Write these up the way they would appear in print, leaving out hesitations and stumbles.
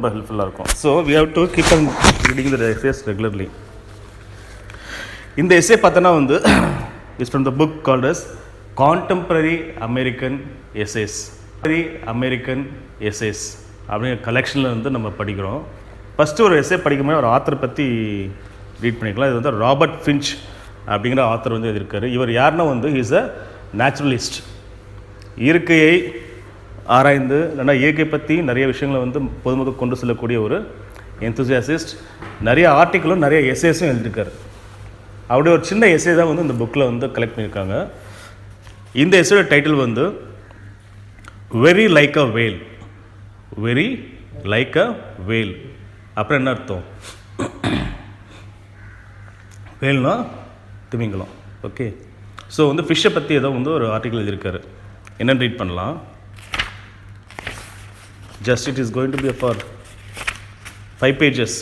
ரொம்ப ஹெல்ப்ஃபுல்லாக இருக்கும். So we have to keep on reading the essays regularly. இந்த எஸ்ஏ பார்த்தோன்னா வந்து is from the book called as contemporary American essays. American essays அப்படிங்கிற கலெக்ஷனில் வந்து நம்ம படிக்கிறோம். ஃபஸ்ட்டு ஒரு எஸ்ஏ படிக்கும்போது ஒரு ஆத்தரை பற்றி ரீட் பண்ணிக்கலாம். இது வந்து ராபர்ட் ஃபின்ச் அப்படிங்கிற ஆத்தர் வந்து எழுதியிருக்காரு. இவர் யாருன்னா வந்து இஸ் அ நேச்சுரலிஸ்ட். இயற்கையை ஆராய்ந்து இல்லைன்னா இயற்கை பற்றி நிறைய விஷயங்களை வந்து பொதுமக்கள் கொண்டு செல்லக்கூடிய ஒரு எந்தூசியாசிஸ்ட். நிறைய ஆர்டிக்கிளும் நிறைய எஸ்ஏஸும் எழுதியிருக்காரு. அவருடைய ஒரு சின்ன எஸ்ஏ தான் வந்து இந்த புக்கில் வந்து கலெக்ட் பண்ணியிருக்காங்க. இந்த எஸ்ஏயோட டைட்டில் வந்து very like a whale. Very like a whale அப்புறம் என்ன அர்த்தம்? வேல்னா திமிங்கலம். ஓகே. ஸோ வந்து ஃபிஷ்ஷை பற்றி ஏதோ வந்து ஒரு ஆர்டிக்கல் எழுதியிருக்காரு. என்னென்னு ரீட் பண்ணலாம். Just it is going to be for 5 pages.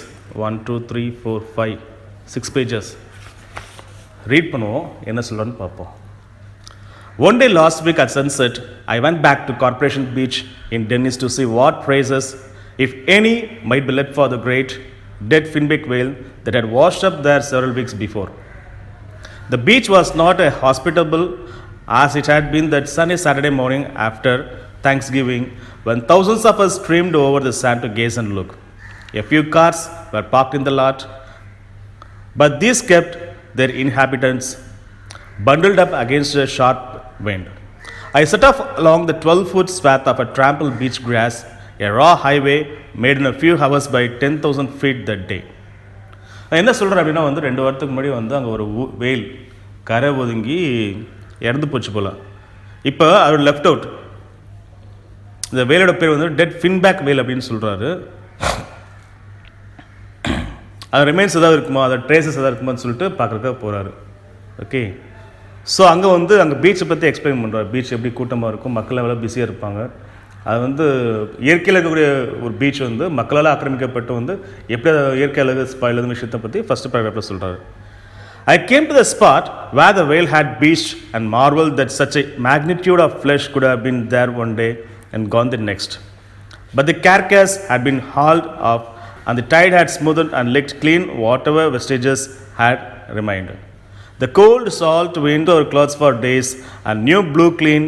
1 2 3 4 5 6 pages. Read பண்ணுவோம், என்ன சொல்கிறான்னு பார்ப்போம். One day last week at sunset, I went back to Corporation Beach in Dennis to see what phrases, if any, might be left for the great dead finback whale that had washed up there several weeks before. The beach was not as hospitable as it had been that sunny Saturday morning after Thanksgiving, when thousands of us streamed over the sand to gaze and look. A few cars were parked in the lot, but these kept their inhabitants bundled up against a sharp wind. I set off along the 12-foot swath of a trampled beach grass, a raw highway made in a few hours by 10,000 feet that day. என்ன சொல்கிறேன் அப்படின்னா வந்து 2 வாரத்துக்கு முன்னாடி வந்து அங்கே ஒரு வெயில் கரை ஒதுங்கி இறந்து போச்சு போல். இப்போ அவர் லெஃப்ட் அவுட். இந்த வேலோட பேர் வந்து டெட் ஃபின்பேக் வேல் அப்படின்னு சொல்கிறாரு. அது ரிமைன்ஸ் எதாவது இருக்குமா, அதை ட்ரேசஸ் எதாவது இருக்குமான்னு சொல்லிட்டு பார்க்குறதுக்காக போகிறாரு. ஓகே. ஸோ அங்கே வந்து அங்கே பீச்சை பற்றி எக்ஸ்பிளைன் பண்ணுறாரு. பீச் எப்படி கூட்டமாக இருக்கும், மக்கள் எவ்வளோ பிஸியாக இருப்பாங்க. அது வந்து இயற்கையில் இருக்கக்கூடிய ஒரு பீச் வந்து மக்களால் ஆக்கிரமிக்கப்பட்டு வந்து எப்படி இயற்கை அழகு ஸ்பாயில் விஷயத்தை பற்றி ஃபஸ்ட்டு பேராகிராஃபில் சொல்கிறாரு. I came to the spot where the whale had beached and marveled that such a magnitude of flesh could have been there one day and gone the next. But the carcass had been hauled off and the tide had smoothed and licked clean whatever vestiges had remained. The cold salt wind over clothes for days and new blew clean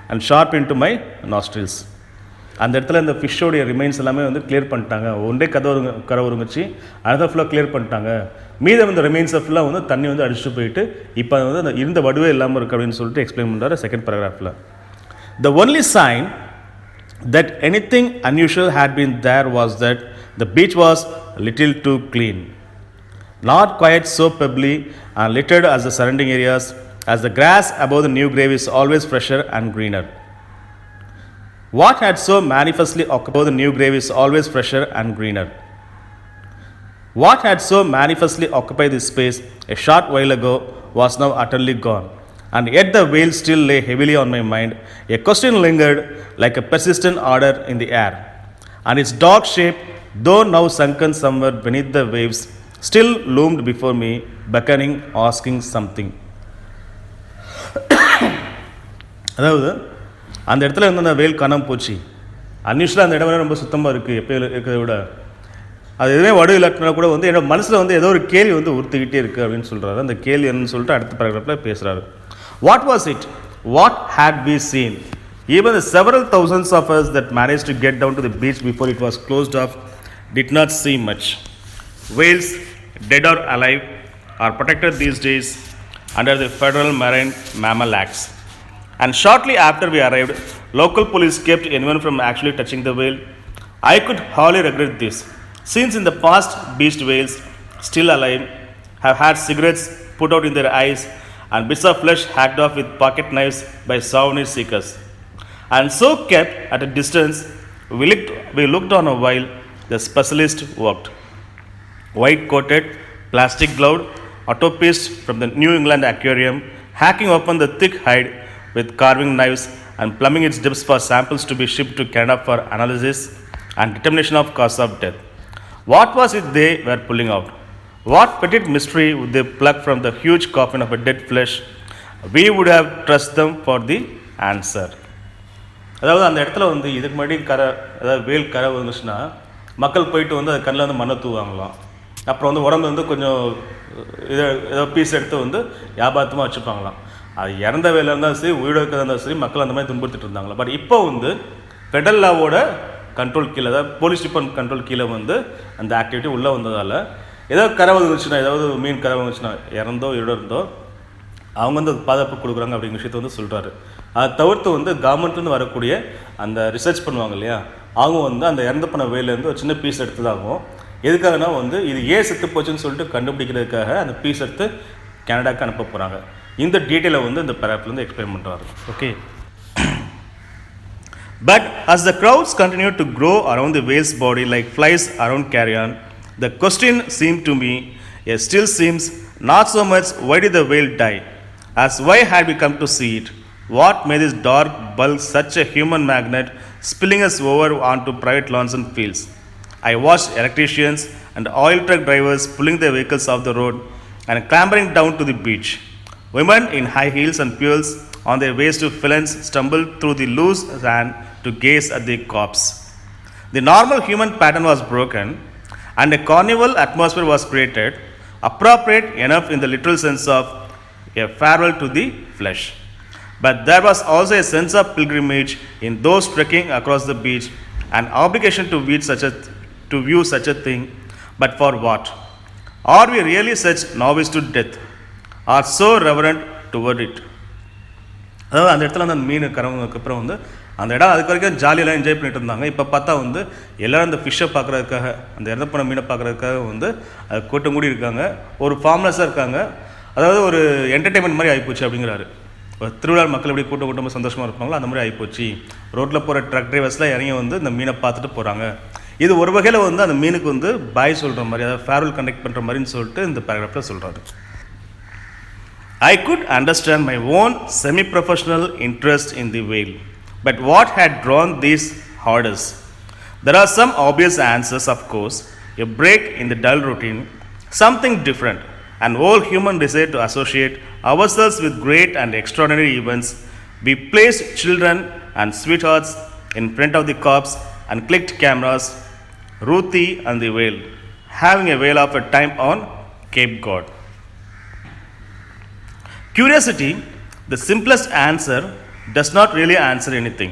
and sharp into my nostrils. அந்த இடத்துல இந்த ஃபிஷ்ஷோடைய remains எல்லாமே வந்து clear பண்ணிட்டாங்க. ஒன்றே கரை ஒருங்கிச்சு, அதை ஃபுல்லாக கிளியர் பண்ணிட்டாங்க. மீதம் இந்த ரிமைன்ஸை ஃபுல்லாக வந்து தண்ணி வந்து அடிச்சுட்டு போயிட்டு இப்போ வந்து அந்த இருந்த வடுவே இல்லாமல் இருக்குது அப்படின்னு சொல்லிட்டு எக்ஸ்பிளைன் பண்ணுறாரு second பேராகிராஃபில். The only sign that anything unusual had been there was that the beach was a little too clean. Not quite so pebbly and littered as the surrounding areas, as the grass above the new grave is always fresher and greener. What had so manifestly occupied the new grave is always fresher and greener. What had so manifestly occupied this space a short while ago was now utterly gone, and yet the veil still lay heavily on my mind. A question lingered like a persistent odor in the air, and its dark shape, though now sunken somewhere beneath the waves, still loomed before me, beckoning, asking something. அதாவது அந்த இடத்துல வந்து அந்த வெயில் காணாமல் போச்சு. அன்யூஷுவலாக அந்த இடம் ரொம்ப சுத்தமாக இருக்குது எப்போ இருக்கிறத விட. அது எதுவுமே வடு இல்லாட்டினா கூட வந்து என்னோட மனசில் வந்து ஏதோ ஒரு கேள்வி வந்து உறுத்திக்கிட்டே இருக்குது அப்படின்னு சொல்கிறாரு. அந்த கேள்வி என்னன்னு சொல்லிட்டு அடுத்த பேராகிராஃபில் பேசுகிறாரு. What was it? What had we seen? Even the several thousands of us that managed to get down to the beach before it was closed off did not see much. Whales, dead or alive, are protected these days under the Federal Marine Mammal Acts. And shortly after we arrived, local police kept anyone from actually touching the whale. I could hardly regret this, since in the past beached whales, still alive, have had cigarettes put out in their eyes and bits of flesh hacked off with pocket knives by souvenir seekers. And so kept at a distance, we looked on a while the specialist worked. White-coated, plastic-gloved, autopist from the New England aquarium, hacking open the thick hide with carving knives and plumbing its depths for samples to be shipped to Canada for analysis and determination of cause of death. What was it they were pulling out? What petite mystery would they pluck from the huge coffin of a dead flesh? We would have trusted them for the answer. அதாவது அந்த இடத்துல வந்து இதுக்கு முன்னாடி அதாவது வேல் கரை வந்துச்சுன்னா மக்கள் போயிட்டு வந்து அது கண்ணில் வந்து மண்ணை தூவாங்களாம். அப்புறம் வந்து உடம்பு வந்து கொஞ்சம் ஏதோ பீஸ் எடுத்து வந்து வியாபாரத்தமாக வச்சுப்பாங்களாம். அது இறந்த வேலை இருந்தாலும் சரி, உயிரோட இருக்கிறதா இருந்தாலும் சரி, மக்கள் அந்த மாதிரி துன்புறுத்திட்டு இருந்தாங்களா. பட் இப்போ வந்து ஃபெடரல் லாவோட கண்ட்ரோல் கீழே, அதாவது போலீஸ் டிபார்ட்மெண்ட் கண்ட்ரோல் கீழே வந்து அந்த ஆக்டிவிட்டி உள்ளே வந்ததால் ஏதாவது கரவு இருந்துச்சுன்னா, ஏதாவது மீன் கரவு இருந்துச்சுன்னா, இறந்தோ உயிரோட இருந்தோ அவங்க வந்து பாதுகாப்பு கொடுக்குறாங்க அப்படிங்கிற விஷயத்தை வந்து சொல்கிறாரு. அதை தவிர்த்து வந்து கவர்மெண்ட்லேருந்து வரக்கூடிய அந்த ரிசர்ச் பண்ணுவாங்க இல்லையா, அவங்க வந்து அந்த இறந்த பண்ண வேலேருந்து ஒரு சின்ன பீஸ் எடுத்ததாகவும், எதுக்காகனா வந்து இது ஏன் செத்து போச்சுன்னு சொல்லிட்டு கண்டுபிடிக்கிறதுக்காக அந்த பீஸ் எடுத்து கனடாவுக்கு அனுப்ப போகிறாங்க. இந்த டீட்டெயிலை வந்து இந்த பேராப்லேருந்து எக்ஸ்பிளைன் பண்ணுறாரு. Okay. But as the crowds continued to grow around the whale's body like flies around carrion, the question seemed to me, yes, still seems, not so much why did the whale die, as why had we come to see it? What made this dark bulk such a human magnet, spilling us over onto private lawns and fields? I watched electricians and oil truck drivers pulling their vehicles off the road and clambering down to the beach. Women in high heels and pearls on their ways to fillets stumbled through the loose sand to gaze at the corpse. The normal human pattern was broken, and a carnival atmosphere was created, appropriate enough in the literal sense of a farewell to the flesh. But there was also a sense of pilgrimage in those trekking across the beach, an obligation to view such a thing. But for what? Are we really such novice to death, or so reverent toward it? அதாவது அந்த இடத்துல அந்த மீன் கறவங்களுக்கு அப்புறம் வந்து அந்த இடம் அதுக்கு வரைக்கும் ஜாலியெல்லாம் என்ஜாய் பண்ணிட்டு இருந்தாங்க. இப்போ பார்த்தா வந்து எல்லோரும் அந்த ஃபிஷ்ஷை பார்க்குறதுக்காக, அந்த இறந்த போன மீனை பார்க்குறதுக்காக வந்து அது கூட்டம் கூடி இருக்காங்க. ஒரு ஃபார்ம்லெஸ்ஸாக இருக்காங்க. அதாவது ஒரு என்டர்டெயின்மெண்ட் மாதிரி ஆகிப்போச்சு அப்படிங்கிறாரு. ஒரு திருவிழா மக்கள் எப்படி கூட்டம் கூட்டமாக சந்தோஷமாக இருப்பாங்களோ அந்த மாதிரி ஆகிப்போச்சு. ரோட்டில் போகிற ட்ரக் டிரைவர்ஸ்லாம் இறங்கி வந்து இந்த மீனை பார்த்துட்டு போகிறாங்க. இது ஒரு வகையில் வந்து அந்த மீனுக்கு வந்து பாய் சொல்கிற மாதிரி, அதாவது ஃபேர்வெல் கண்டக்ட் பண்ணுற மாதிரின்னு சொல்லிட்டு இந்த பேராகிராஃபில் சொல்கிறாரு. I could understand my own semi-professional interest in the whale, but what had drawn these hordes? There are some obvious answers, of course, a break in the dull routine, something different, an old human desire to associate ourselves with great and extraordinary events. We placed children and sweethearts in front of the corpse and clicked cameras, Ruthie and the whale, having a whale of a time on Cape Cod. Curiosity, the simplest answer, does not really answer anything.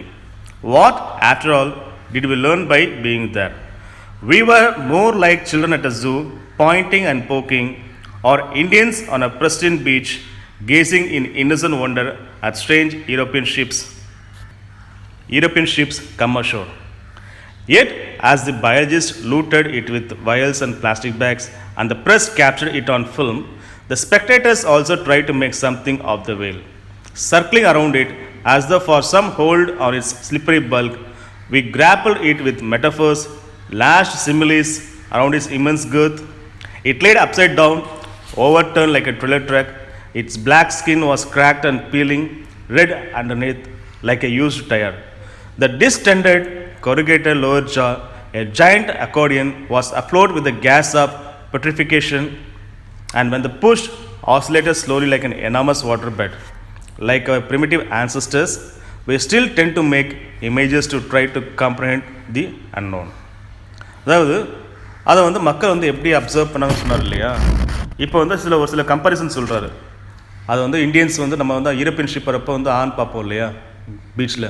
What, after all, did we learn by being there? We were more like children at a zoo, pointing and poking, or Indians on a pristine beach, gazing in innocent wonder at strange European ships come ashore. Yet, as the biologist looted it with vials and plastic bags, and the press captured it on film, the spectators also tried to make something of the whale. Circling around it as though for some hold on its slippery bulk, we grappled it with metaphors, lashed similes around its immense girth. It laid upside down, overturned like a trailer truck. Its black skin was cracked and peeling, red underneath like a used tire. The distended, corrugated lower jaw, a giant accordion, was afloat with the gas of putrefaction, and when the push oscillated slowly like an enormous waterbed. Like our primitive ancestors, we still tend to make images to try to comprehend the unknown. அதாவது அதை வந்து மக்கள் வந்து எப்படி observe பண்ணாங்கன்னு சொன்னார் இல்லையா. இப்போ வந்து ஒரு சில கம்பேரிசன் சொல்கிறாரு. அது வந்து இந்தியன்ஸ் வந்து நம்ம வந்து யூரோப்பியன் ஷிப் வரப்போ வந்து ஆண் பார்ப்போம் இல்லையா பீச்சில்,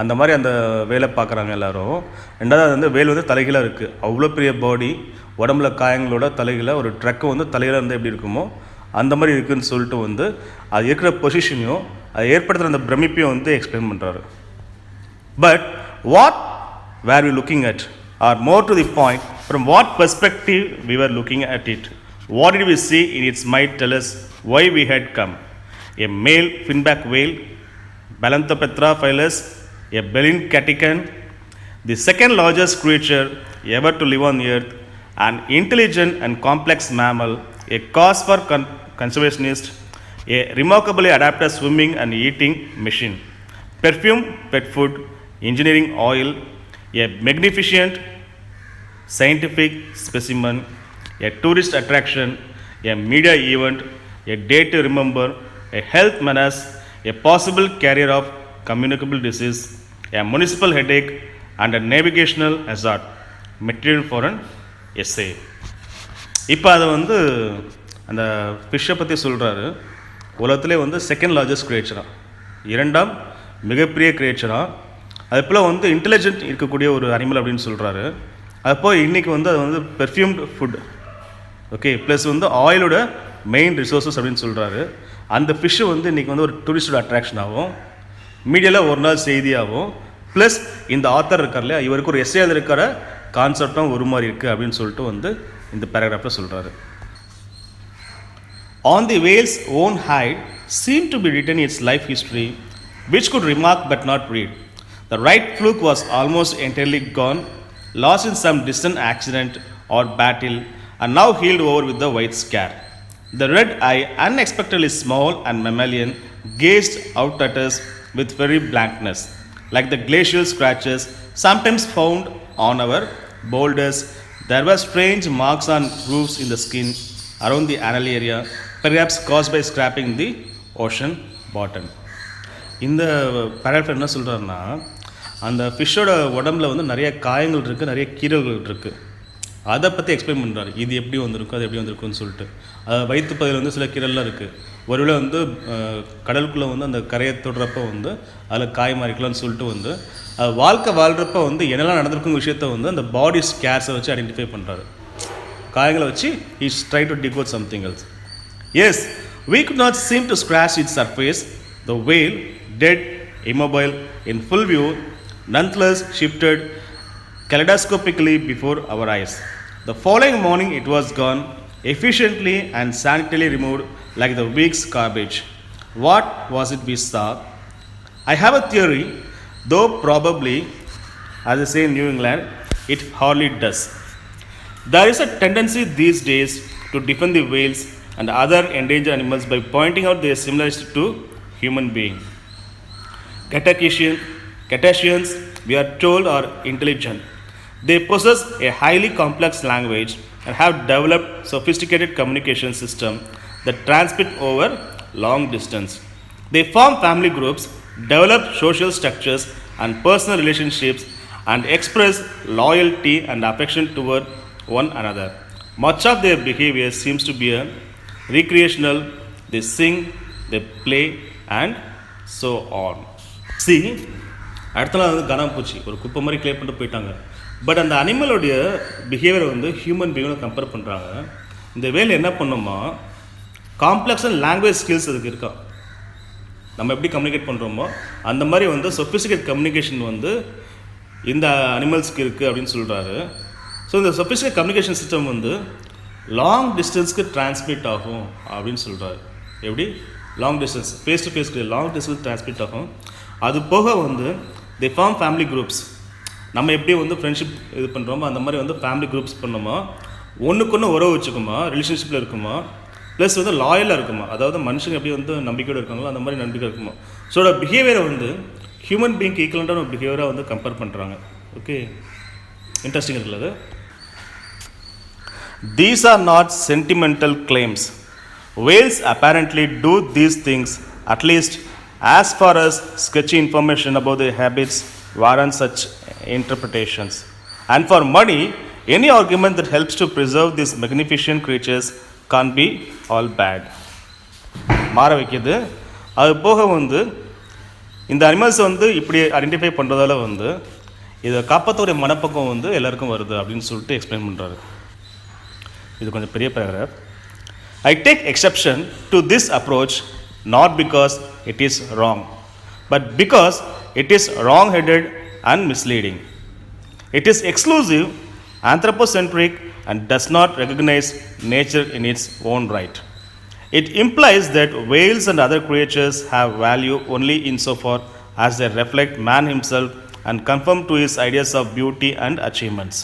அந்த மாதிரி அந்த வேலை பார்க்குறாங்க எல்லோரும். ரெண்டாவது அது வந்து வேல் வந்து தலைகீழாக இருக்குது. அவ்வளோ பெரிய பாடி, உடம்புல காயங்களோட தலைகீழாக ஒரு ட்ரக்கு வந்து தலைகீழாக இருந்தால் எப்படி இருக்குமோ அந்த மாதிரி இருக்குதுன்னு சொல்லிட்டு வந்து அது இருக்கிற பொசிஷனையும் அது ஏற்படுத்துகிற அந்த பிரமிப்பையும் வந்து எக்ஸ்பிளைன் பண்ணுறாரு. But what were we looking at, or more to the point, from what perspective we are looking at it? What did we see in its might tell us why we had come? A male finback whale, Balanthropetra phylus, a Berlin catechan, the second largest creature ever to live on earth, an intelligent and complex mammal, a cause for conservationists, a remarkably adapted swimming and eating machine, perfume, pet food, engineering oil, a magnificent scientific specimen, a tourist attraction, a media event, a day to remember, a health menace, a possible carrier of communicable disease, a municipal headache, and a navigational hazard. Material for an essay. இப்போ அதை வந்து அந்த ஃபிஷ்ஷை பற்றி சொல்கிறாரு. உலகத்திலே வந்து second largest கிரியேச்சராக, இரண்டாம் மிகப்பெரிய கிரியேச்சராக, அது போல் வந்து இன்டெலிஜென்ட் இருக்கக்கூடிய ஒரு அனிமல் அப்படின்னு சொல்கிறாரு. அப்போ இன்றைக்கி வந்து அது வந்து பெர்ஃப்யூம்டு ஃபுட், ஓகே, ப்ளஸ் வந்து ஆயிலோட மெயின் ரிசோர்ஸஸ் அப்படின்னு சொல்கிறாரு. அந்த ஃபிஷ்ஷு வந்து இன்றைக்கி வந்து ஒரு டூரிஸ்டோட அட்ராக்ஷன் ஆகும், மீடியாவில் ஒரு நாள் செய்தியாகும், ப்ளஸ் இந்த ஆத்தர் இருக்கார் இல்லையா, இவருக்கு ஒரு எஸ்ஏ இருக்கிற கான்செப்டும் ஒரு மாதிரி இருக்குது அப்படின்னு சொல்லிட்டு வந்து இந்த பேராகிராஃபில் சொல்கிறாரு. On the whale's own hide seemed to be written its life history, which could remark but not read. The right fluke was almost entirely gone, lost in some distant accident or battle, and now healed over with the white scare. The red eye, unexpectedly small and mammalian, gazed out at us with very blankness, like the glacial scratches sometimes found on our boulders. There were strange marks on roofs in the skin around the anal area, perhaps caused by scraping the ocean bottom. இந்த paragraph என்ன சொல்கிறாருன்னா, அந்த ஃபிஷ்ஷோட உடம்புல வந்து நிறைய காயங்கள் இருக்குது, நிறைய கீறல்கள் இருக்குது. அதை பற்றி எக்ஸ்பிளைன் பண்ணுறாரு. இது எப்படி வந்திருக்கும், அது எப்படி வந்திருக்குன்னு சொல்லிட்டு. வயிற்று பகுதியில் வந்து சில கீறல்லாம் இருக்குது. ஒருவேளை வந்து கடலுக்குள்ளே வந்து அந்த கரையை தொடுறப்போ வந்து அதில் காய் மாறிக்கலாம்னு சொல்லிட்டு வந்து வாழ்க்கை வாழ்கிறப்ப வந்து என்னெல்லாம் நடந்திருக்குங்க விஷயத்த வந்து அந்த பாடி ஸ்கேர்ஸை வச்சு ஐடென்டிஃபை பண்ணுறாரு. காயங்களை வச்சு is try to decode something else. Yes, we could not seem to scratch its surface. The whale, dead, immobile, in full view, nonetheless shifted kaleidoscopically before our eyes. The following morning it was gone, efficiently and sanitarily removed like the week's garbage. What was it we saw? I have a theory, though probably, as they say in New England, it hardly does. There is a tendency these days to defend the whales and other endangered animals by pointing out their similarity to human beings. Cetaceans, we are told, are intelligent. They possess a highly complex language and have developed sophisticated communication systems that transmit over long distance. They form family groups, develop social structures and personal relationships, and express loyalty and affection toward one another. Much of their behavior seems to be recreational. They sing, they play, and so on. See, அடுத்த நாள் வந்து கனாம்பூச்சி ஒரு குப்பை மாதிரி clear பண்ணிட்டு போயிட்டாங்க. But அந்த அனிமலோடைய பிஹேவியரை வந்து ஹியூமன் பீயிங்கோட கம்பேர் பண்ணுறாங்க. இந்த வேலை என்ன பண்ணுமா, காம்ப்ளெக்ஸ் அண்ட் லாங்குவேஜ் ஸ்கில்ஸ் அதுக்கு இருக்கா. நம்ம எப்படி கம்யூனிகேட் பண்ணுறோமோ அந்த மாதிரி வந்து சொஃபிஸ்டிகேட் கம்யூனிகேஷன் வந்து இந்த அனிமல்ஸ்க்கு இருக்குது அப்படின்னு சொல்கிறாரு. ஸோ இந்த சொஃபிஸ்டிகேட் கம்யூனிகேஷன் சிஸ்டம் வந்து லாங் டிஸ்டன்ஸ்க்கு டிரான்ஸ்மிட் ஆகும் அப்படின்னு சொல்கிறாரு. எப்படி லாங் டிஸ்டன்ஸ், ஃபேஸ் டு ஃபேஸ்க்கு லாங் டிஸ்டன்ஸ் டிரான்ஸ்மிட் ஆகும். அது போக வந்து தி ஃபார்ம் ஃபேமிலி குரூப்ஸ். நம்ம எப்படி வந்து ஃப்ரெண்ட்ஷிப் இது பண்ணுறோமோ அந்த மாதிரி வந்து ஃபேமிலி குரூப்ஸ் பண்ணோமா, ஒன்றுக்கு ஒன்று உறவு வச்சுக்குமா, ரிலேஷன்ஷிப்பில் இருக்குமா, ப்ளஸ் வந்து லாயலாக இருக்குமா, அதாவது மனுஷங்க எப்படி வந்து நம்பிக்கையோடு இருக்காங்களோ அந்த மாதிரி நம்பிக்கை இருக்குமா. ஸோ பிஹேவியரை வந்து ஹியூமன் பீயிங்க்கு ஈக்குவலண்டான ஒரு பிஹேவியராக வந்து கம்பேர் பண்ணுறாங்க. ஓகே, இன்ட்ரெஸ்டிங் இருக்குல்ல அது. These are not sentimental claims. Whales apparently do these things, at least as far as sketchy information about their habits warrants such interpretations. And for money, any argument that helps to preserve these magnificent creatures can't be all bad. மாற வைக்கிது. அது போக வந்து இந்த animals வந்து இப்படி identify பண்ணுறதால வந்து இதை காப்பாற்றோடைய மனப்பக்கம் வந்து எல்லாருக்கும் வருது அப்படின்னு சொல்லிட்டு எக்ஸ்பிளைன் பண்ணுறாரு. இது கொஞ்சம் பெரிய paragraph. I take exception to this approach not because it is wrong, but because it is wrong-headed and misleading. It is exclusive, anthropocentric, and does not recognize nature in its own right. It implies that whales and other creatures have value only insofar as they reflect man himself and conform to his ideas of beauty and achievements.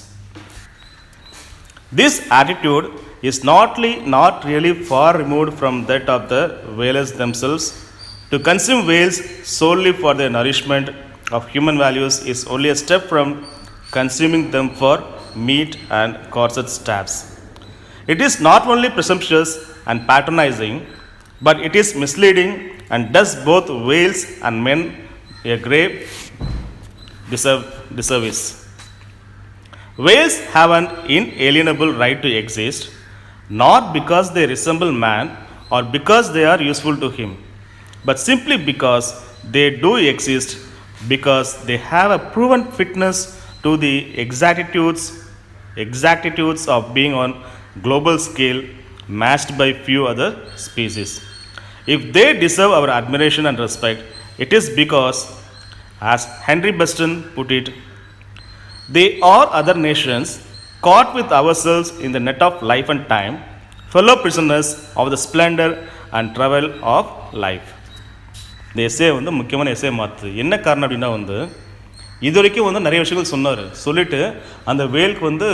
This attitude is not really far removed from that of the whalers themselves. To consume whales solely for their nourishment of human values is only a step from consuming them for meat and corset stabs. It is not only presumptuous and patronizing, but it is misleading and does both whales and men a grave disservice. Whales have an inalienable right to exist, not because they resemble man or because they are useful to him, but simply because they do exist, because they have a proven fitness to the exactitudes of being on global scale matched by few other species. If they deserve our admiration and respect, it is because, as Henry Beston put it, they are other nations caught with ourselves in the net of life and time, fellow prisoners of the splendor and travel of life. இந்த essay வந்து முக்கியமான essay மாற்று. என்ன காரணம் அப்படின்னா வந்து இது வரைக்கும் வந்து நிறைய விஷயங்கள் சொன்னார். சொல்லிவிட்டு அந்த வேலுக்கு வந்து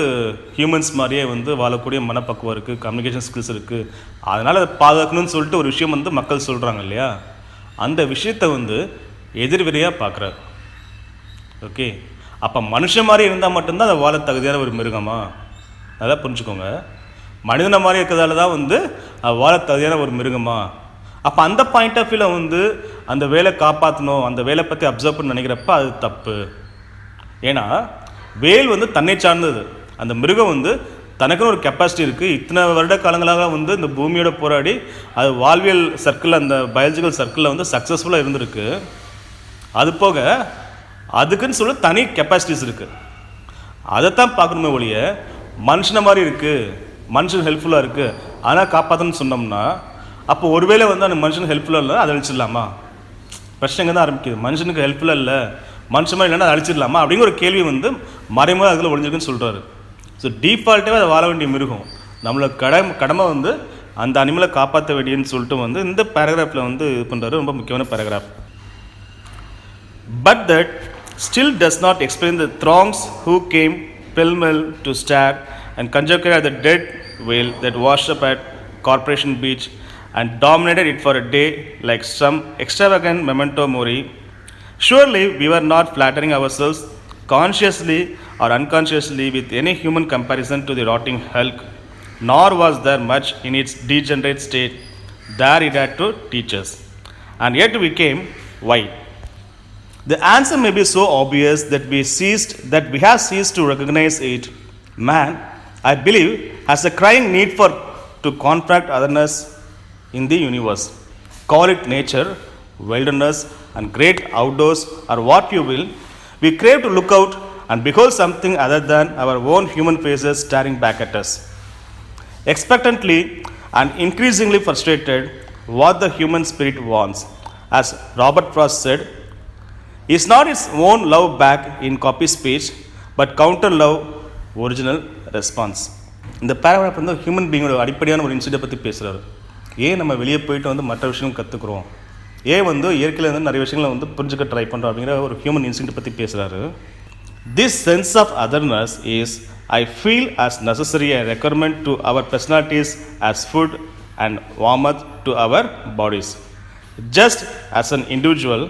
ஹியூமன்ஸ் மாதிரியே வந்து வாழக்கூடிய மனப்பக்குவம் இருக்குது, கம்யூனிகேஷன் ஸ்கில்ஸ் இருக்குது, அதனால் அதை பாதுகாக்கணும்னு சொல்லிட்டு ஒரு விஷயம் வந்து மக்கள் சொல்கிறாங்க இல்லையா, அந்த விஷயத்தை வந்து எதிர்விரையாக பார்க்குறாரு. ஓகே, அப்போ மனுஷன் மாதிரி இருந்தால் மட்டும்தான் அதை வாழ தகுதியான ஒரு மிருகமா? அதான் புரிஞ்சுக்கோங்க. மனிதனை மாதிரி இருக்கிறதால தான் வந்து அது வாழ தகுதியான ஒரு மிருகமா? அப்போ அந்த பாயிண்ட் ஆஃப் வியூவில் வந்து அந்த வேலை காப்பாற்றணும், அந்த வேலை பற்றி அப்சர்வ் பண்ணி நினைக்கிறப்ப அது தப்பு. ஏன்னா வேல் வந்து தன்னை சார்ந்தது. அந்த மிருகம் வந்து தனக்குன்னு ஒரு கெப்பாசிட்டி இருக்குது. இத்தனை வருட காலங்களாக வந்து இந்த பூமியோட போராடி அது வாழ்வியல் சர்க்கிளில், அந்த பயாலஜிக்கல் சர்க்கிளில் வந்து சக்ஸஸ்ஃபுல்லாக இருந்திருக்கு. அது போக அதுக்குன்னு சொல்ல தனி கெப்பாசிட்டிஸ் இருக்குது. அதைத்தான் பார்க்கணுமே ஒழிய மனுஷனை மாதிரி இருக்குது, மனுஷன் ஹெல்ப்ஃபுல்லாக இருக்குது ஆனால் காப்பாற்றணும்னு சொன்னோம்னா அப்போ ஒருவேளை வந்து அந்த மனுஷனுக்கு ஹெல்ப்ஃபுல்லாக இல்லை அதை அழிச்சிடலாமா? பிரச்சனைங்க தான் ஆரம்பிக்குது. மனுஷனுக்கு ஹெல்ப்ஃபுல்லாக இல்லை, மனுஷன் மாதிரி இல்லைன்னா அதை அழிச்சிடலாமா அப்படிங்கிற ஒரு கேள்வி வந்து மறைமுக அதில் ஒழிஞ்சிருக்குன்னு சொல்கிறாரு. ஸோ டீஃபால்ட்டாகவே அதை வாழ வேண்டிய மிருகம். நம்மளோட கடமை வந்து அந்த அனிமலை காப்பாற்ற வேண்டியன்னு சொல்லிட்டு வந்து இந்த பேராகிராஃபில் வந்து இது பண்ணுறாரு. ரொம்ப முக்கியமான paragraph. But that still does not explain the throngs who came pell-mell to stare and conjecture at the dead whale that washed up at Corporation Beach and dominated it for a day like some extravagant memento mori. Surely we were not flattering ourselves consciously or unconsciously with any human comparison to the rotting hulk, nor was there much in its degenerate state that it had to teach us. And yet we came. Why? The answer may be so obvious that we have ceased to recognize it. Man, I believe, has a crying need to confront otherness in the universe. Call it nature, wilderness, and great outdoors, or what you will. We crave to look out and behold something other than our own human faces staring back at us. Expectantly and increasingly frustrated, what the human spirit wants, as Robert Frost said, is not its own love back in copy speech, but counter love original response. இந்த paragraph வந்து human பீயிங்கோட அடிப்படையான ஒரு incident பற்றி பேசுகிறாரு. ஏன் நம்ம வெளியே போயிட்டு வந்து மற்ற விஷயங்கள் கற்றுக்குறோம், ஏன் வந்து இயற்கையில் வந்து நிறைய விஷயங்களை வந்து புரிஞ்சுக்க ட்ரை பண்ணுறோம் அப்படிங்கிற ஒரு ஹியூமன் இன்சிடென்ட் பற்றி பேசுகிறாரு. This sense of otherness is, I feel, as necessary a requirement to our personalities as food and warmth to our bodies. Just as an individual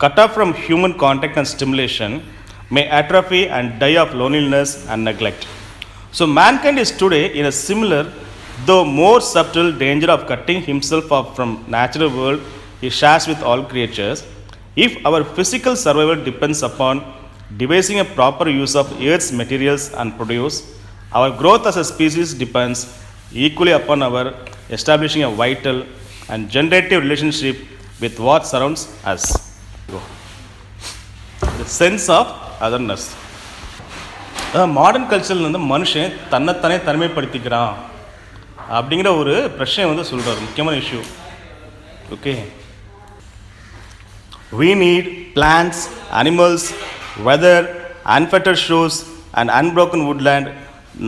cut off from human contact and stimulation may atrophy and die of loneliness and neglect, so mankind is today in a similar, though more subtle, danger of cutting himself off from natural world he shares with all creatures. If our physical survival depends upon devising a proper use of earth's materials and produce, our growth as a species depends equally upon our establishing a vital and generative relationship with what surrounds us. The sense of otherness. Modern கல்ச்சரில் வந்து மனுஷன் தன்னைத்தானே தனிமைப்படுத்திக்கிறான் அப்படிங்கிற ஒரு பிரச்சனை வந்து சொல்கிறார். முக்கியமான issue. Okay, we need plants, animals, weather, unfettered shores and unbroken woodland,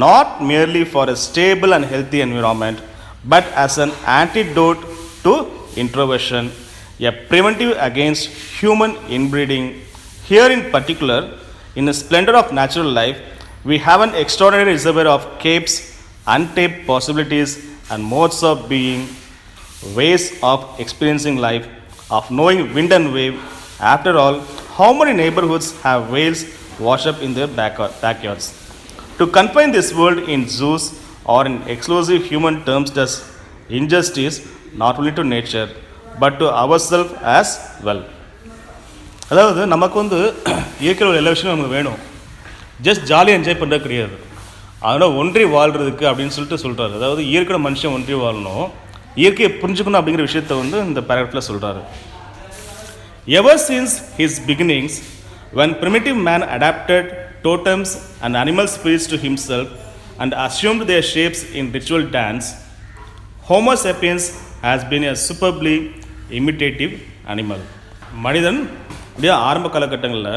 not merely for a stable and healthy environment, but as an antidote to introversion, a preventive against human inbreeding. Here in particular, in the splendor of natural life, we have an extraordinary reservoir of capes, untapped possibilities and modes of being, ways of experiencing life, of knowing wind and wave. After all, how many neighborhoods have whales wash up in their backyards? To confine this world in zoos or in exclusive human terms does injustice not only to nature but to ourselves as well. அதாவது நமக்கு வந்து இயற்கையில் உள்ள எல்லா விஷயமும் நமக்கு வேணும். Just ஜாலியாக என்ஜாய் பண்ணுறது கிடையாது. அதனால் ஒன்றி வாழ்கிறதுக்கு அப்படின்னு சொல்கிறாரு. அதாவது இயற்கையோட மனுஷன் ஒன்றி வாழணும், இயற்கையை புரிஞ்சுக்கணும் அப்படிங்கிற விஷயத்த வந்து இந்த பேராகிராஃபில் சொல்கிறாரு. Ever since his beginnings, when primitive man adapted totems and animal spirits to himself and assumed their shapes in ritual dance, Homo sapiens has been a superbly imitative animal. மனிதன் ஆரம்ப காலகட்டங்களில்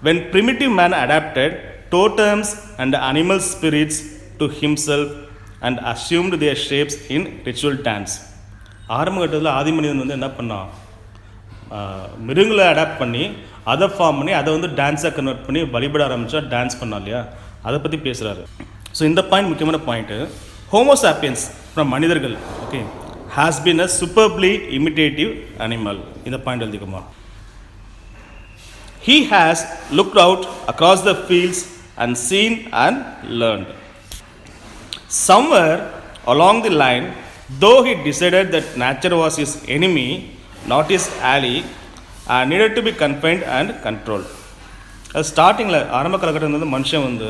when primitive man adapted totems and animal spirits to himself and assumed their shapes in ritual dance. ஆரம்ப கட்டத்தில் ஆதி மனிதன் வந்து என்ன பண்ணான், மிருகங்களை அடாப்ட் பண்ணி அதை ஃபார்ம் பண்ணி அதை வந்து டான்ஸாக கன்வெர்ட் பண்ணி வழிபட ஆரம்பித்தா டான்ஸ் பண்ணா இல்லையா, அதை பற்றி பேசுகிறாரு. ஸோ இந்த பாயிண்ட் முக்கியமான பாயிண்ட்டு. ஹோமோ சாப்பியன்ஸ் ஃப்ரம் மனிதர்கள் okay has been a superbly imitative animal. இந்த பாயிண்ட் எழுதிக்குமா. He has looked out across the fields and seen and learned. Somewhere along the line, though he decided that nature was his enemy, not his ally, and needed to be confined and controlled. ஸ்டார்டிங்கில் ஆரம்ப காலகட்டத்தில் வந்து மனுஷன் வந்து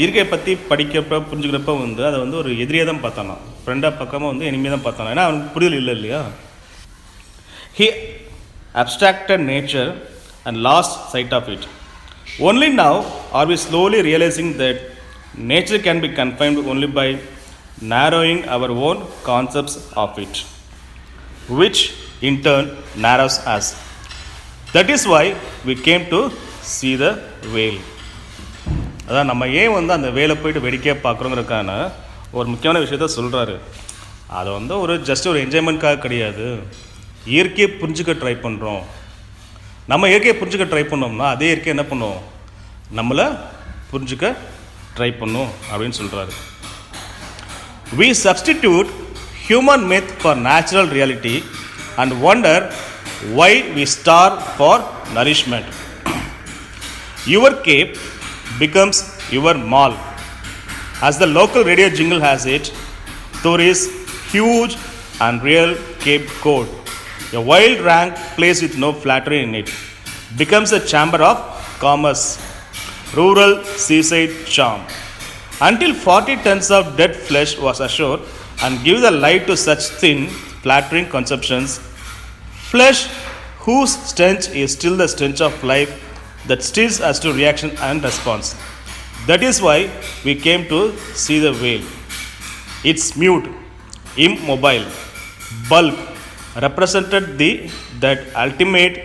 இயற்கையை பற்றி படிக்கிறப்ப புரிஞ்சுக்கிறப்ப வந்து அதை வந்து ஒரு எதிரியாக தான் பார்த்தானா, ஃப்ரெண்டாக பக்கமாக வந்து எனிமையாக தான் பார்த்தானா. ஏன்னா அவனுக்கு புரிதல் இல்லை இல்லையா. He abstracted nature and lost sight of it. Only now are we slowly realizing that nature can be confined only by narrowing our own concepts of it, which in turn narrows us. That is why we came to see the whale. அதான் நம்ம ஏன் வந்து அந்த வேலை போயிட்டு வேடிக்கையாக பார்க்குறோங்கிறதுக்கான ஒரு முக்கியமான விஷயத்த சொல்கிறாரு. அதை வந்து ஒரு ஜஸ்ட் ஒரு என்ஜாய்மெண்ட்காக கிடையாது, இயற்கையை புரிஞ்சுக்க ட்ரை பண்ணுறோம். நம்ம இயற்கையை புரிஞ்சுக்க ட்ரை பண்ணோம்னா அதே இயற்கை என்ன பண்ணும், நம்மளை புரிஞ்சுக்க ட்ரை பண்ணும் அப்படின்னு சொல்கிறாரு. We substitute human myth for natural reality and wonder why we starve for nourishment. Your cape becomes your mall. As the local radio jingle has it, Thor's huge and real Cape Cod, a wild rank place with no flattery in it, becomes a chamber of commerce, rural seaside charm. Until 40 tons of dead flesh was assured and give the light to such thin, flattering conceptions, flesh whose stench is still the stench of life that stills us to reaction and response. That is why we came to see the whale. Its mute, immobile bulk represented that ultimate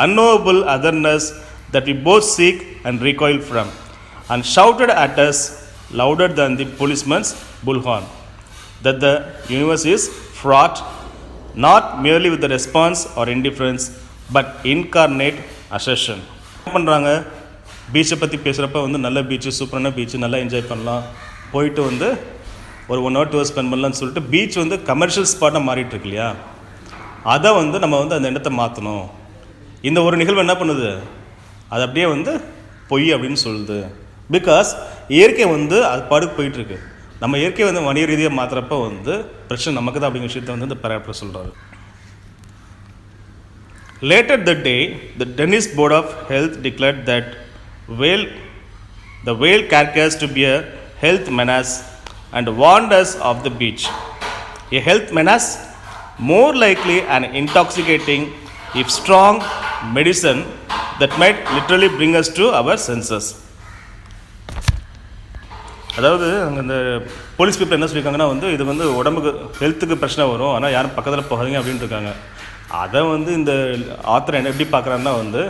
unknowable otherness that we both seek and recoil from, and shouted at us louder than the policeman's bullhorn that the universe is fraught not merely with the response or indifference but incarnate assertion. என்ன பண்ணுறாங்க, பீச்சை பற்றி பேசுகிறப்ப வந்து நல்ல beach, சூப்பரான beach, நல்லா enjoy பண்ணலாம், போயிட்டு வந்து ஒரு 1 hour 2 hours ஸ்பெண்ட் பண்ணலான்னு சொல்லிட்டு பீச் வந்து கமர்ஷியல் ஸ்பாட்டாக மாறிட்டுருக்கு இல்லையா. அதை வந்து நம்ம வந்து அந்த இடத்தை மாற்றணும். இந்த ஒரு நிகழ்வு என்ன பண்ணுது, அது அப்படியே வந்து பொய் அப்படின்னு சொல்லுது. பிகாஸ் இயற்கை வந்து அது பாடுக்கு போயிட்டுருக்கு. நம்ம இயற்கையை வந்து வணிக ரீதியாக மாற்றுறப்ப வந்து பிரச்சனை நமக்கு தான் அப்படிங்கிற விஷயத்தை வந்து இந்த பேராகிராஃபில் சொல்கிறாரு. Later that day, the Danish Board of Health declared that the whale carcass to be a health menace and warned us of the beach. A health menace, more likely an intoxicating, if strong medicine that might literally bring us to our senses. அதாவது அங்கே இந்த police people என்ன சொல்லியிருக்காங்கன்னா வந்து இது வந்து உடம்புக்கு ஹெல்த்துக்கு பிரச்சனை வரும், ஆனால் யாரும் பக்கத்தில் போகாதீங்க அப்படின்னு இருக்காங்க. அதை வந்து இந்த ஆத்தர் என்ன எப்படி பார்க்குறாருன்னா வந்து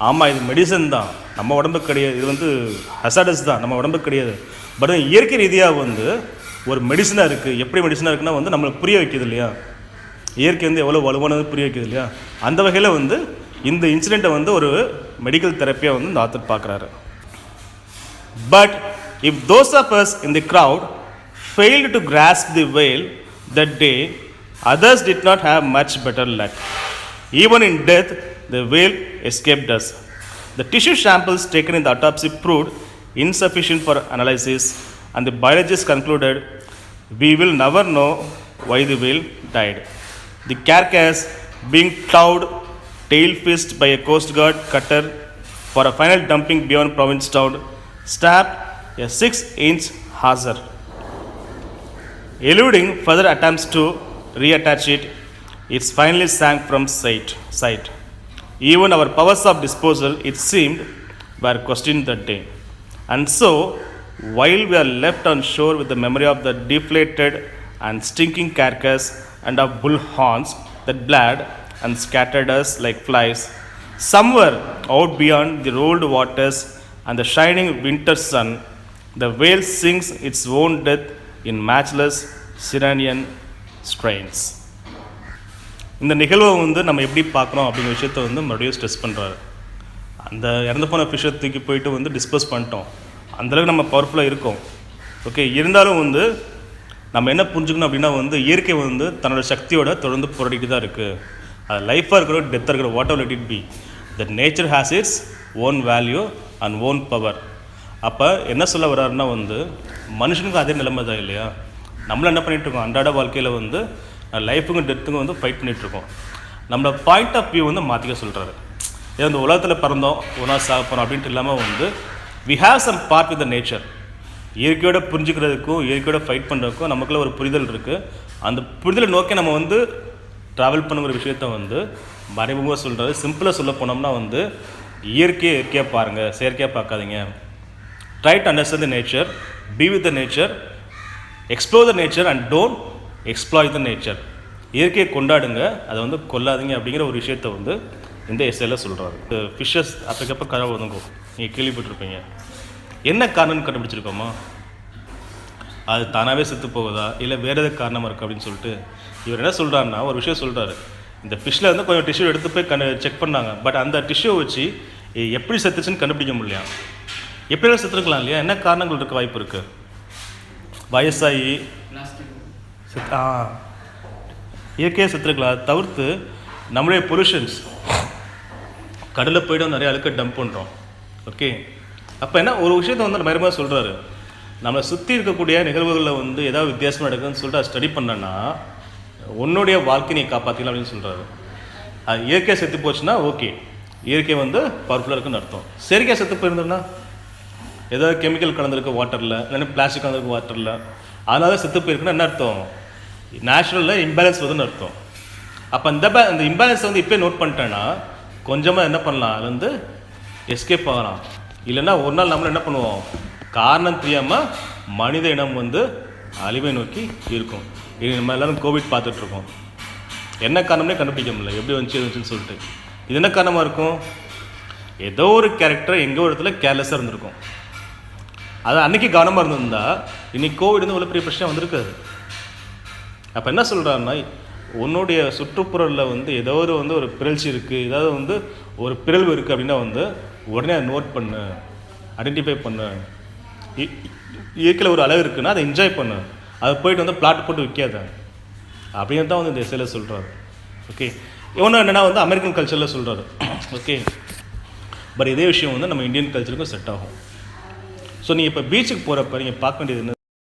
ஆமாம் இது மெடிசன் தான், நம்ம உடம்புக்கு கிடையாது, இது வந்து ஹசாடஸ் தான், நம்ம உடம்புக்கு கிடையாது. பட் இயற்கை ரீதியாக வந்து ஒரு மெடிசனாக இருக்குது. எப்படி மெடிசனாக இருக்குன்னா வந்து நம்மளுக்கு புரிய வைக்கிது இல்லையா, இயற்கை வந்து எவ்வளோ வலுவானது புரிய வைக்கிது இல்லையா. அந்த வகையில் வந்து இந்த இன்சிடெண்ட்டை வந்து ஒரு மெடிக்கல் தெரப்பியாக வந்து இந்த ஆத்தர் பார்க்குறாரு. But if those of us in the crowd failed to grasp the whale that day, others did not have much better luck. Even in death, the whale escaped us. The tissue samples taken in the autopsy proved insufficient for analysis, and the biologists concluded we will never know why the whale died. The carcass being clawed tail-fisted by a Coast Guard cutter for a final dumping beyond province town, stabbed a 6-inch hawser. Eluding further attempts to reattach it, it finally sank from sight. Even our powers of disposal, it seemed, were questioned that day. And so, while we are left on shore with the memory of the deflated and stinking carcass and of bull horns that bled and scattered us like flies, somewhere out beyond the rolled waters and the shining winter sun, the whale sings its own death in matchless Sirenian strains. இந்த நிகழ்வை வந்து நம்ம எப்படி பார்க்குறோம் அப்படிங்கிற விஷயத்த வந்து மறுபடியும் ஸ்ட்ரெஸ் பண்ணுறாரு. அந்த இறந்து போன ஃபிஷ்ஷை தூக்கி போயிட்டு வந்து டிஸ்போஸ் பண்ணிட்டோம், அந்தளவுக்கு நம்ம பவர்ஃபுல்லாக இருக்கோம். ஓகே, இருந்தாலும் வந்து நம்ம என்ன புரிஞ்சுக்கணும் அப்படின்னா வந்து இயற்கை வந்து தன்னோட சக்தியோட தொடர்ந்து போராடிட்டு தான் இருக்குது. அது லைஃபாக இருக்கிற டெத்தாக இருக்கிற what ever it be, that nature has its own value and own power. அப்போ என்ன சொல்ல வர்றாருன்னா வந்து மனுஷனுக்கும் அதே நிலைமை தான் இல்லையா? நம்மள என்ன பண்ணிகிட்ருக்கோம், அன்றாட வாழ்க்கையில் வந்து லைஃபுக்கும் டெத்துக்கும் வந்து ஃபைட் பண்ணிகிட்ருக்கோம். நம்மளோட பாயிண்ட் ஆஃப் வியூ வந்து மாற்றிக்க சொல்கிறாரு. ஏன் இந்த உலகத்தில் பிறந்தோம் ஒரு நாள் சாக போகிறோம் அப்படின்ட்டு இல்லாமல் வந்து we have some part with the nature. இயற்கையோட புரிஞ்சுக்கிறதுக்கும் இயற்கையோட ஃபைட் பண்ணுறதுக்கும் நமக்குள்ள ஒரு புரிதல் இருக்குது. அந்த புரிதலை நோக்கி நம்ம வந்து ட்ராவல் பண்ணுங்கிற விஷயத்த வந்து மறைமுகமாக சொல்கிறாரு. சிம்பிளாக சொல்ல போனோம்னா வந்து இயற்கையாக பாருங்கள், செயற்கையாக பார்க்காதீங்க. Try to understand the nature, be with the nature, explore the nature and don't exploit the nature. இயற்கையை கொண்டாடுங்க, அதை வந்து கொல்லாதீங்க அப்படிங்கிற ஒரு விஷயத்தை வந்து இந்த எஸ்ஸேல சொல்கிறாரு. ஃபிஷ்ஷஸ் அப்பக்கப்போ கரை ஒதுங்கும், நீங்கள் கேள்விப்பட்டிருப்பீங்க. என்ன காரணம்னு கண்டுபிடிச்சிருக்கோமா? அது தானாகவே செத்து போகுதா இல்லை வேறு எதாவது காரணமாக இருக்குது அப்படின்னு சொல்லிட்டு இவர் என்ன சொல்கிறாருன்னா ஒரு விஷயம் சொல்கிறாரு. இந்த ஃபிஷ்ஷில் வந்து கொஞ்சம் டிஷ்யூ எடுத்து போய் செக் பண்ணாங்க. பட் அந்த டிஷ்யூவை வச்சு எப்படி செத்துச்சுன்னு கண்டுபிடிக்க முடியலையா? எப்படியெல்லாம் செத்துருக்கலாம் இல்லையா? என்ன காரணங்கள் இருக்க வாய்ப்பு இருக்குது? வயசாகி இயற்கையாக செத்துருக்கலாம். தவிர்த்து நம்மளுடைய பொல்யூஷன்ஸ், கடலில் போய்ட்டு நிறைய அழுக்க டம்ப் பண்ணுறோம். ஓகே, அப்போ என்ன ஒரு விஷயத்த வந்து மறுபடியும் சொல்கிறாரு, நம்மளை சுற்றி இருக்கக்கூடிய நிகழ்வுகளில் வந்து ஏதாவது வித்தியாசமாக நடக்குதுன்னு சொல்லிட்டு ஸ்டடி பண்ணனா உன்னுடைய வாழ்க்கையை நீ காப்பாற்றிக்கலாம் அப்படின்னு சொல்கிறாரு. அது இயற்கையாக செத்து போச்சுன்னா ஓகே, இயற்கை வந்து பவர்ஃபுல்லாக இருக்குன்னு அர்த்தம். செயற்கையாக செத்து போயிருந்தோன்னா ஏதாவது கெமிக்கல் கலந்துருக்கு வாட்டரில், இல்லைன்னா பிளாஸ்டிக் கலந்துருக்கு வாட்டரில், அதனால தான் செத்து போயிருக்குன்னா என்ன அர்த்தம்? நேச்சுரலில் இம்பேலன்ஸ் வருதுன்னு அர்த்தம். அப்போ இந்த இம்பேலன்ஸை வந்து இப்போ நோட் பண்ணிட்டேன்னா கொஞ்சமாக என்ன பண்ணலாம், அது வந்து எஸ்கேப் ஆகலாம். இல்லைன்னா ஒரு நாள் நம்மளும் என்ன பண்ணுவோம், காரணம் தெரியாமல் மனித இனம் வந்து அழிவை நோக்கி இருக்கும். இது நம்ம எல்லோரும் கோவிட் பார்த்துட்ருக்கோம். என்ன காரணம்னே கண்டுபிடிக்க முடியல, எப்படி வந்துச்சுன்னு சொல்லிட்டு. இது என்ன காரணமாக இருக்கும்? ஏதோ ஒரு கேரக்டர் எங்கோ ஒரு இடத்துல கேர்லெஸ்ஸாக இருந்திருக்கும். அது அன்றைக்கி கவனமாக இருந்திருந்தா இன்றைக்கி கோவிட் வந்து இவ்வளோ பெரிய பிரச்சனை வந்திருக்காது. அப்போ என்ன சொல்கிறாருன்னா உன்னுடைய சுற்றுப்புறத்தில் வந்து ஏதோ ஒரு பிறழ்ச்சி இருக்குது, ஏதாவது வந்து ஒரு பிறழ்வு இருக்குது அப்படின்னா வந்து உடனே அதை நோட் பண்ணு, ஐடென்டிஃபை பண்ணு. இயற்கையில் ஒரு அளவு இருக்குன்னா அதை என்ஜாய் பண்ணு, அதை போய்ட்டு வந்து பிளாட் போட்டு விற்காத அப்படின்னு தான் வந்து இந்த எஸ்ஸேல சொல்கிறாரு. ஓகே, இவனும் என்னென்னா வந்து அமெரிக்கன் கல்ச்சரில் சொல்கிறாரு. ஓகே, பட் இதே விஷயம் வந்து நம்ம இந்தியன் கல்ச்சருக்கும் செட் ஆகும். ஸோ நீங்கள் இப்போ பீச்சுக்கு போகிறப்ப நீங்கள் பார்க்க வேண்டியது என்ன